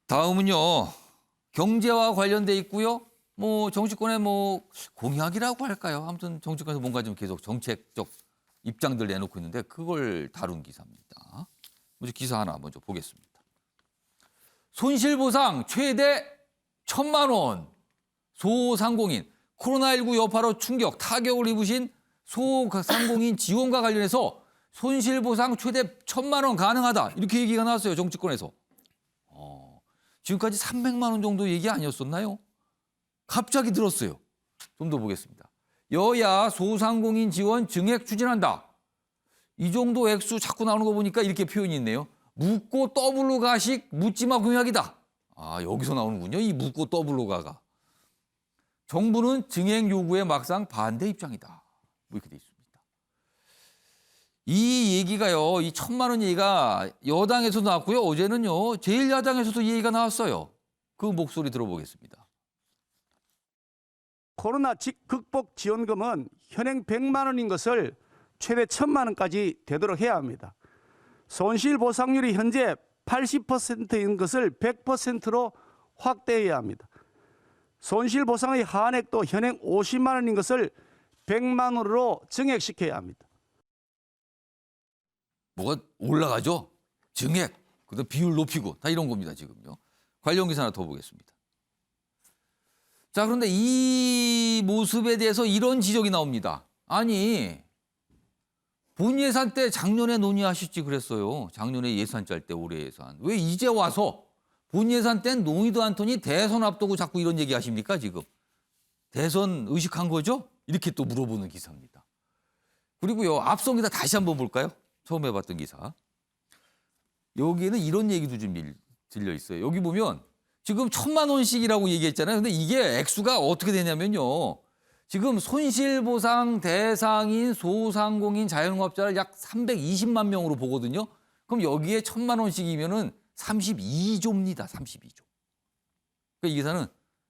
다음은요. 경제와 관련돼 있고요. 정치권의 공약이라고 할까요? 아무튼 정치권에서 뭔가 좀 계속 정책적 입장들 내놓고 있는데 그걸 다룬 기사입니다. 먼저 기사 하나 먼저 보겠습니다. 손실보상 최대 1,000만 원. 소상공인 코로나19 여파로 충격 타격을 입으신 소상공인 지원과 관련해서 손실보상 최대 1,000만 원 가능하다. 이렇게 얘기가 나왔어요. 정치권에서. 지금까지 300만 원 정도 얘기 아니었었나요? 갑자기 들었어요. 좀 더 보겠습니다. 여야 소상공인 지원 증액 추진한다. 이 정도 액수 자꾸 나오는 거 보니까 이렇게 표현이 있네요. 묻고 더블로 가식 묻지마 공약이다. 여기서 나오는군요. 이 묻고 더블로 가가. 정부는 증액 요구에 막상 반대 입장이다. 이렇게 돼 있습니다. 이 얘기가요. 이 1,000만 원 얘기가 여당에서도 나왔고요. 어제는요. 제1야당에서도 이 얘기가 나왔어요. 그 목소리 들어보겠습니다. 코로나 극복 지원금은 현행 100만 원인 것을 최대 1,000만 원까지 되도록 해야 합니다. 손실보상률이 현재 80%인 것을 100%로 확대해야 합니다. 손실보상의 한액도 현행 50만 원인 것을 100만 원으로 증액시켜야 합니다. 뭐가 올라가죠? 증액, 그다음 비율 높이고 다 이런 겁니다. 지금요. 관련 기사 하나 더 보겠습니다. 자, 그런데 이 모습에 대해서 이런 지적이 나옵니다. 아니, 본 예산 때 작년에 논의하셨지 그랬어요. 작년에 예산 짤 때 올해 예산. 왜 이제 와서 본 예산 땐 논의도 않더니 대선 앞두고 자꾸 이런 얘기 하십니까 지금? 대선 의식한 거죠? 이렇게 또 물어보는 기사입니다. 그리고요. 앞선 기사 다시 한번 볼까요? 처음 해봤던 기사. 여기에는 이런 얘기도 좀 들려 있어요. 여기 보면 지금 1,000만 원씩이라고 얘기했잖아요. 근데 이게 액수가 어떻게 되냐면요. 지금 손실보상 대상인 소상공인 자영업자를 약 320만 명으로 보거든요. 그럼 여기에 1,000만 원씩이면은 32조입니다. 32조. 그러니까 이 기사는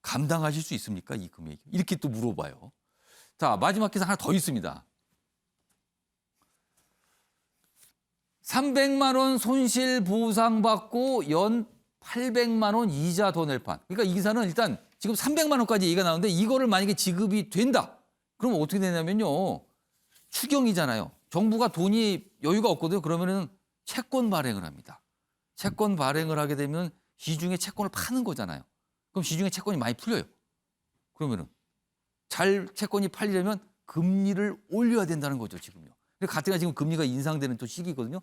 감당하실 수 있습니까? 이 금액. 이렇게 또 물어봐요. 자, 마지막 기사 하나 더 있습니다. 300만 원 손실 보상 받고 연 800만 원 이자 더 낼 판. 그러니까 이 기사는 일단 지금 300만 원까지 얘기가 나오는데 이거를 만약에 지급이 된다. 그럼 어떻게 되냐면요. 추경이잖아요. 정부가 돈이 여유가 없거든요. 그러면은 채권 발행을 합니다. 채권 발행을 하게 되면 시중에 채권을 파는 거잖아요. 그럼 시중에 채권이 많이 풀려요. 그러면은 채권이 팔리려면 금리를 올려야 된다는 거죠, 지금요. 가뜩이나 지금 금리가 인상되는 또 시기거든요.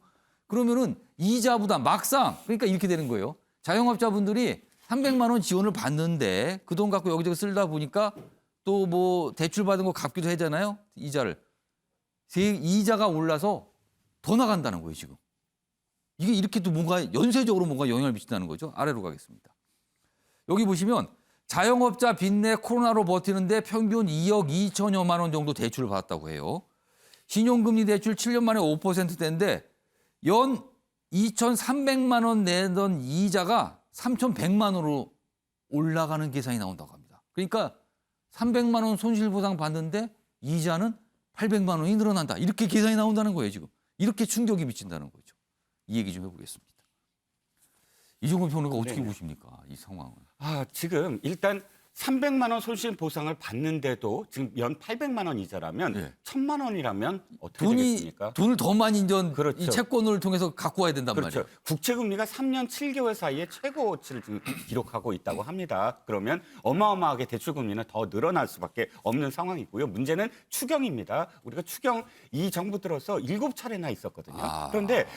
그러면은 이자 부담 막상 그러니까 이렇게 되는 거예요. 자영업자분들이 300만 원 지원을 받는데 그 돈 갖고 여기저기 쓰다 보니까 또 대출 받은 거 갚기도 하잖아요. 이자를. 이자가 올라서 더 나간다는 거예요, 지금. 이게 이렇게 또 뭔가 연쇄적으로 뭔가 영향을 미친다는 거죠. 아래로 가겠습니다. 여기 보시면 자영업자 빚내 코로나로 버티는데 평균 2억 2천여만 원 정도 대출을 받았다고 해요. 신용금리 대출 7년 만에 5%대인데 연 2,300만 원 내던 이자가 3,100만 원으로 올라가는 계산이 나온다고 합니다. 그러니까 300만 원 손실보상 받는데 이자는 800만 원이 늘어난다. 이렇게 계산이 나온다는 거예요, 지금. 이렇게 충격이 미친다는 거죠. 이 얘기 좀 해보겠습니다. 이종근 평론가 어떻게 보십니까? 이 상황을. 지금 일단 300만 원 손실 보상을 받는데도 지금 연 800만 원 이자라면 1,000만 원이라면 어떻게 되겠습니까? 돈을 더 많이 그렇죠. 이 채권을 통해서 갖고 와야 된단 그렇죠. 말이에요. 국채 금리가 3년 7개월 사이에 최고치를 지금 기록하고 있다고 합니다. 그러면 어마어마하게 대출 금리는 더 늘어날 수밖에 없는 상황이고요. 문제는 추경입니다. 우리가 추경 이 정부 들어서 7차례나 있었거든요. 그런데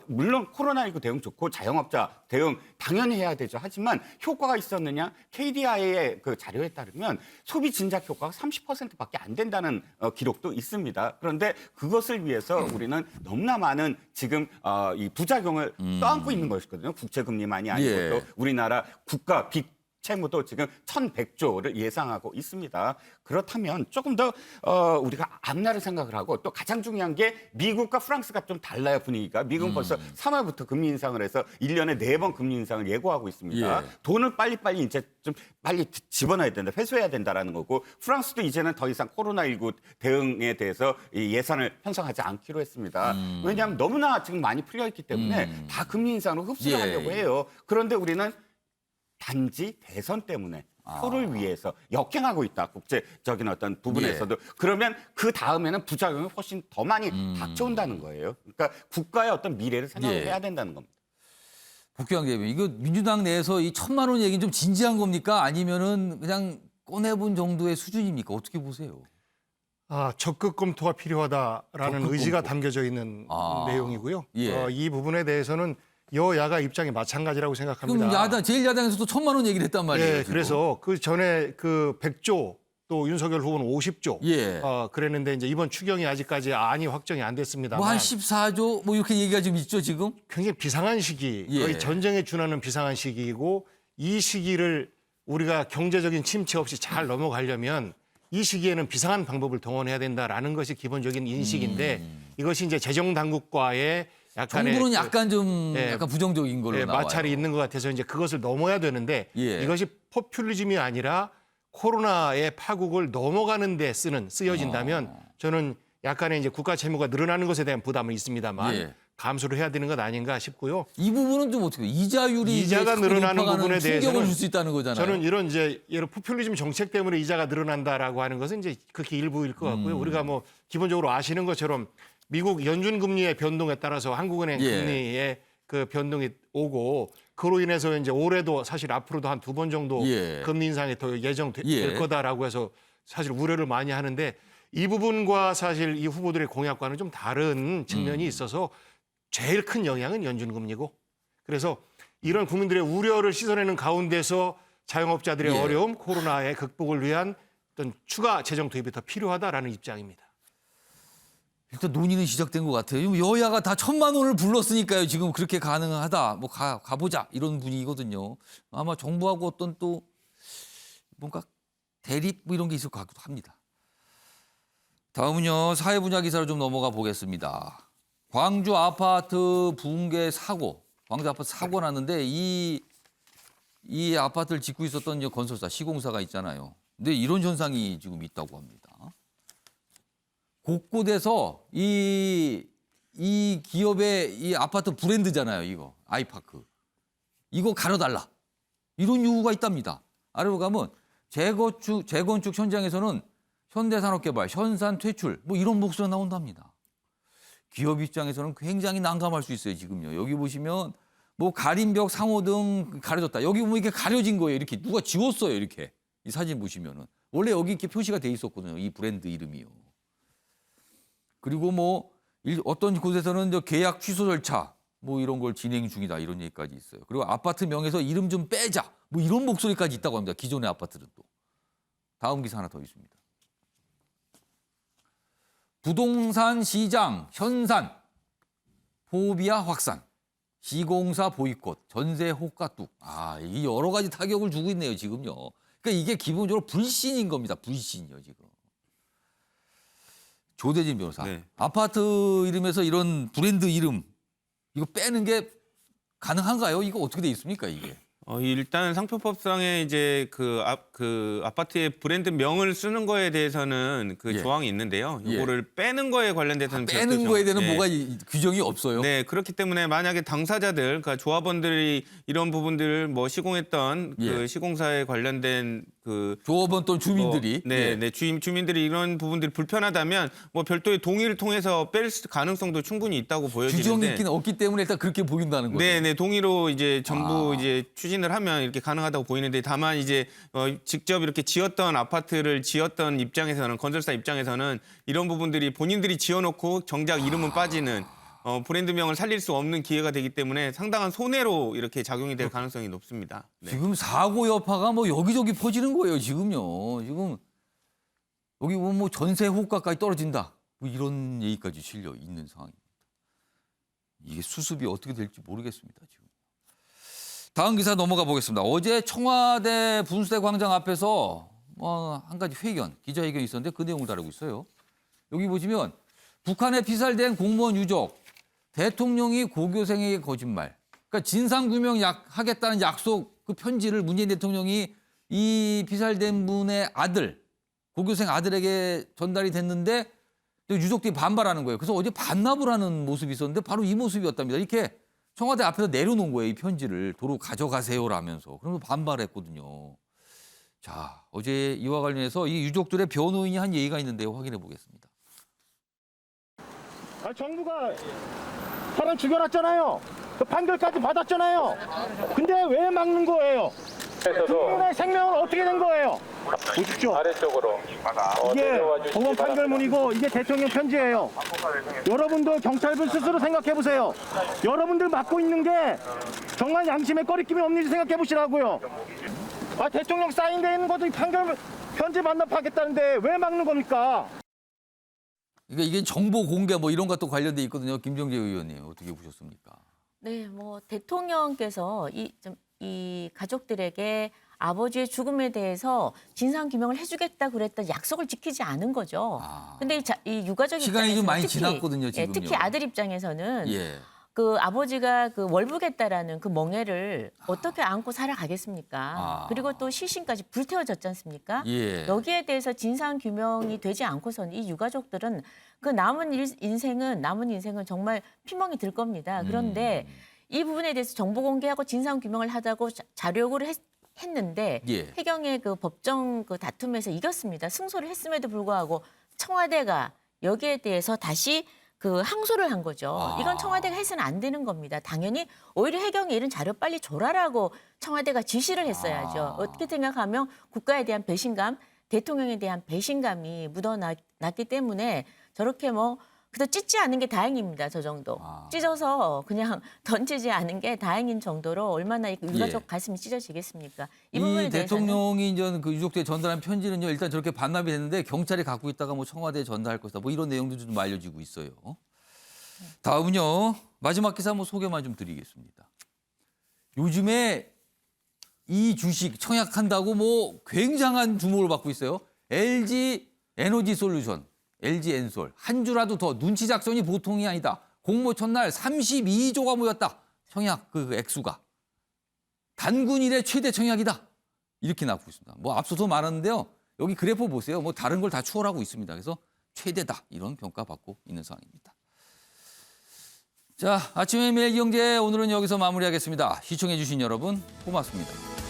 물론 코로나19 대응 좋고 자영업자 대응 당연히 해야 되죠. 하지만 효과가 있었느냐? KDI의 그 자료에 따르면 소비 진작 효과가 30%밖에 안 된다는 기록도 있습니다. 그런데 그것을 위해서 우리는 너무나 많은 지금 이 부작용을 떠안고 있는 것이거든요. 국채 금리만이 아니고 또 우리나라 국가 빚 채무도 지금 1,100조를 예상하고 있습니다. 그렇다면 조금 더 우리가 앞날을 생각을 하고 또 가장 중요한 게 미국과 프랑스가 좀 달라요, 분위기가. 미국은 벌써 3월부터 금리 인상을 해서 1년에 4번 금리 인상을 예고하고 있습니다. 돈을 빨리빨리 이제 좀 빨리 집어넣어야 된다, 회수해야 된다라는 거고 프랑스도 이제는 더 이상 코로나19 대응에 대해서 이 예산을 편성하지 않기로 했습니다. 왜냐하면 너무나 지금 많이 풀려 있기 때문에 다 금리 인상으로 흡수를 하려고 해요. 그런데 우리는 단지 대선 때문에 표를 위해서 역행하고 있다. 국제적인 어떤 부분에서도. 그러면 그 다음에는 부작용이 훨씬 더 많이 닥쳐온다는 거예요. 그러니까 국가의 어떤 미래를 생각을 해야 된다는 겁니다. 복귀한 게 이거 민주당 내에서 이 1,000만 원 얘기는 좀 진지한 겁니까? 아니면은 그냥 꺼내본 정도의 수준입니까? 어떻게 보세요? 적극 검토가 필요하다라는 적극 의지가 검토. 담겨져 있는 내용이고요. 예. 이 부분에 대해서는 여야가 입장이 마찬가지라고 생각합니다. 그럼 제일 야당에서도 1,000만 원 얘기를 했단 말이에요. 예, 지금. 그래서 그 전에 그 100조 또 윤석열 후보는 50조 예. 그랬는데 이제 이번 추경이 아직까지 안이 확정이 안 됐습니다만 뭐 한 14조 뭐 이렇게 얘기가 좀 있죠 지금? 굉장히 비상한 시기, 예. 거의 전쟁에 준하는 비상한 시기이고 이 시기를 우리가 경제적인 침체 없이 잘 넘어가려면 이 시기에는 비상한 방법을 동원해야 된다라는 것이 기본적인 인식인데 이것이 이제 재정 당국과의 약간의 정부는 그, 약간 좀 예, 약간 부정적인 걸로 나와요. 마찰이 있는 것 같아서 이제 그것을 넘어야 되는데 예. 이것이 포퓰리즘이 아니라 코로나의 파국을 넘어가는 데 쓰여진다면 저는 약간의 이제 국가 채무가 늘어나는 것에 대한 부담은 있습니다만 예. 감수를 해야 되는 것 아닌가 싶고요. 이 부분은 좀 어떻게 이자율이 이자가 이제 늘어나는 높아가는 부분에 충격을 대해서는 줄 수 있다는 거잖아요. 저는 이런 이제 예를 포퓰리즘 정책 때문에 이자가 늘어난다라고 하는 것은 이제 극히 일부일 것 같고요. 우리가 뭐 기본적으로 아시는 것처럼 미국 연준 금리의 변동에 따라서 한국은행 예. 금리의 그 변동이 오고 그로 인해서 이제 올해도 사실 앞으로도 한 2번 정도 예. 금리 인상이 더 예정될 예. 거다라고 해서 사실 우려를 많이 하는데 이 부분과 사실 이 후보들의 공약과는 좀 다른 측면이 있어서 제일 큰 영향은 연준 금리고 그래서 이런 국민들의 우려를 씻어내는 가운데서 자영업자들의 예. 어려움, 코로나의 극복을 위한 어떤 추가 재정 투입이 더 필요하다라는 입장입니다. 일단 논의는 시작된 것 같아요. 여야가 다 1,000만 원을 불렀으니까요. 지금 그렇게 가능하다. 뭐 가보자 이런 분위기거든요. 아마 정부하고 어떤 또 뭔가 대립 뭐 이런 게 있을 것 같기도 합니다. 다음은요. 사회 분야 기사로 좀 넘어가 보겠습니다. 광주 아파트 붕괴 사고, 광주 아파트 사고 났는데 이 아파트를 짓고 있었던 건설사, 시공사가 있잖아요. 근데 이런 현상이 지금 있다고 합니다. 곳곳에서 이 기업의 이 아파트 브랜드잖아요, 이거. 아이파크. 이거 가려달라. 이런 요구가 있답니다. 아래로 가면 재건축 현장에서는 현대산업개발, 현산 퇴출 뭐 이런 목소리가 나온답니다. 기업 입장에서는 굉장히 난감할 수 있어요, 지금요. 여기 보시면 뭐 가림벽 상호 등 가려졌다. 여기 보면 이렇게 가려진 거예요. 이렇게 누가 지웠어요, 이렇게. 이 사진 보시면은. 원래 여기 이렇게 표시가 돼 있었거든요. 이 브랜드 이름이요. 그리고 뭐 어떤 곳에서는 계약 취소 절차 뭐 이런 걸 진행 중이다 이런 얘기까지 있어요. 그리고 아파트 명에서 이름 좀 빼자 뭐 이런 목소리까지 있다고 합니다. 기존의 아파트는 또. 다음 기사 하나 더 있습니다. 부동산 시장 현산 포비아 확산 시공사 보이콧 전세 호가 뚝. 이 여러 가지 타격을 주고 있네요 지금요. 그러니까 이게 기본적으로 불신인 겁니다. 불신이요 지금. 조대진 변호사. 네. 아파트 이름에서 이런 브랜드 이름 이거 빼는 게 가능한가요? 이거 어떻게 돼 있습니까 이게? 일단 상표법상에 이제 그 아파트의 브랜드 명을 쓰는 거에 대해서는 그 예. 조항이 있는데요. 예. 이거를 빼는 거에 관련돼서는 빼는 거에 대해서 예. 뭐가 규정이 없어요. 네, 그렇기 때문에 만약에 당사자들, 그러니까 조합원들이 이런 부분들을 뭐 시공했던 예. 그 시공사에 관련된 그 조합원 또는 주민들이 주민들이 이런 부분들이 불편하다면 뭐 별도의 동의를 통해서 뺄 가능성도 충분히 있다고 보여지는데 규정이 있긴 없기 때문에 일단 그렇게 보인다는 거예요. 네, 동의로 이제 전부 이제 추진을 하면 이렇게 가능하다고 보이는데 다만 이제 직접 이렇게 지었던 아파트를 지었던 입장에서는 건설사 입장에서는 이런 부분들이 본인들이 지어놓고 정작 이름은 빠지는 브랜드명을 살릴 수 없는 기회가 되기 때문에 상당한 손해로 이렇게 작용이 될 가능성이 높습니다. 네. 지금 사고 여파가 뭐 여기저기 퍼지는 거예요 지금요. 지금 여기 보면 뭐 전세 호가까지 떨어진다. 뭐 이런 얘기까지 실려 있는 상황입니다. 이게 수습이 어떻게 될지 모르겠습니다 지금. 다음 기사 넘어가 보겠습니다. 어제 청와대 분수대 광장 앞에서 한 가지 기자회견이 있었는데 그 내용을 다루고 있어요. 여기 보시면 북한에 피살된 공무원 유족, 대통령이 고교생에게 거짓말. 그러니까 진상규명하겠다는 약속 그 편지를 문재인 대통령이 이 피살된 분의 아들, 고교생 아들에게 전달이 됐는데 유족들이 반발하는 거예요. 그래서 어제 반납을 하는 모습이 있었는데 바로 이 모습이었답니다. 이렇게 청와대 앞에서 내려놓은 거예요. 이 편지를 도로 가져가세요라면서. 그러면서 반발했거든요. 자, 어제 이와 관련해서 이 유족들의 변호인이 한 얘기가 있는데요. 확인해 보겠습니다. 정부가 사람 죽여놨잖아요. 그 판결까지 받았잖아요. 근데 왜 막는 거예요? 국민의 생명은 어떻게 된 거예요? 보십시오. 아래쪽으로 이게 법원 판결문이고 이게 대통령 편지예요. 여러분도 경찰분 스스로 생각해 보세요. 여러분들 맡고 있는 게 정말 양심에 꺼리낌이 없는지 생각해 보시라고요. 대통령 사인돼 있는 것도 이 판결 편지 반납하겠다는데 왜 막는 겁니까? 그러니까 이게 정보 공개 뭐 이런 것도 관련돼 있거든요. 김정재 의원님 어떻게 보셨습니까? 네, 대통령께서 이 가족들에게 아버지의 죽음에 대해서 진상 규명을 해주겠다 그랬던 약속을 지키지 않은 거죠. 근데 이 유가족 시간이 좀 입장에서는 많이 특히, 지났거든요, 지금요. 특히 아들 입장에서는 예. 그 아버지가 그 월부겠다라는 그 멍해를 어떻게 안고 살아가겠습니까? 그리고 또 시신까지 불태워졌지 않습니까? 예. 여기에 대해서 진상 규명이 되지 않고선 이 유가족들은 그 남은 인생은 정말 피멍이 들 겁니다. 그런데 이 부분에 대해서 정보 공개하고 진상 규명을 하자고 자료 요구를 했는데 예. 해경의 그 법정 그 다툼에서 이겼습니다. 승소를 했음에도 불구하고 청와대가 여기에 대해서 다시 그 항소를 한 거죠. 이건 청와대가 해서는 안 되는 겁니다. 당연히 오히려 해경이 이런 자료 빨리 줘라라고 청와대가 지시를 했어야죠. 어떻게 생각하면 국가에 대한 배신감, 대통령에 대한 배신감이 묻어났기 때문에 저렇게 그래도 찢지 않은 게 다행입니다. 저 정도. 찢어서 그냥 던지지 않은 게 다행인 정도로 얼마나 이 유가족 예. 가슴이 찢어지겠습니까? 이 부분에 대해서는 대통령이 이제 그 유족들에 전달한 편지는요. 일단 저렇게 반납이 됐는데 경찰이 갖고 있다가 청와대에 전달할 것이다. 이런 내용도 좀 알려지고 있어요. 다음은요. 마지막 기사 소개만 좀 드리겠습니다. 요즘에 이 주식 청약한다고 굉장한 주목을 받고 있어요. LG 에너지 솔루션, LG 엔솔. 한 주라도 더 눈치 작전이 보통이 아니다. 공모 첫날 32조가 모였다. 청약 그 액수가. 단군 이래 최대 청약이다. 이렇게 나오고 있습니다. 앞서서 말하는데요. 여기 그래프 보세요. 다른 걸 다 추월하고 있습니다. 그래서 최대다. 이런 평가받고 있는 상황입니다. 자, 아침의 매일경제 오늘은 여기서 마무리하겠습니다. 시청해 주신 여러분 고맙습니다.